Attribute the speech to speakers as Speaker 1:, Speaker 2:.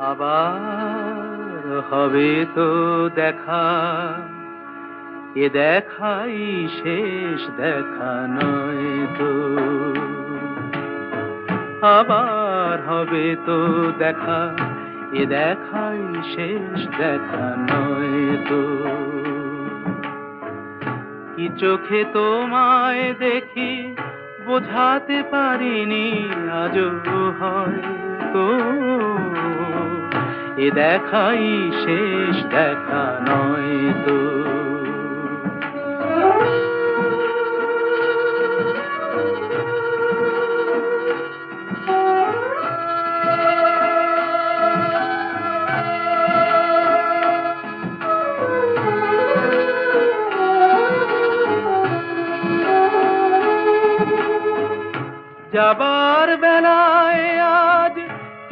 Speaker 1: আবার হবে তো দেখা, এ দেখাই শেষ দেখা নয় তো। আবার হবে তো দেখা, এ দেখাই শেষ দেখা নয় তো। কি চোখে তোমায় দেখি বোঝাতে পারিনি আজও হয়তো, এ দেখাই শেষ দেখা নয় তো। যাবার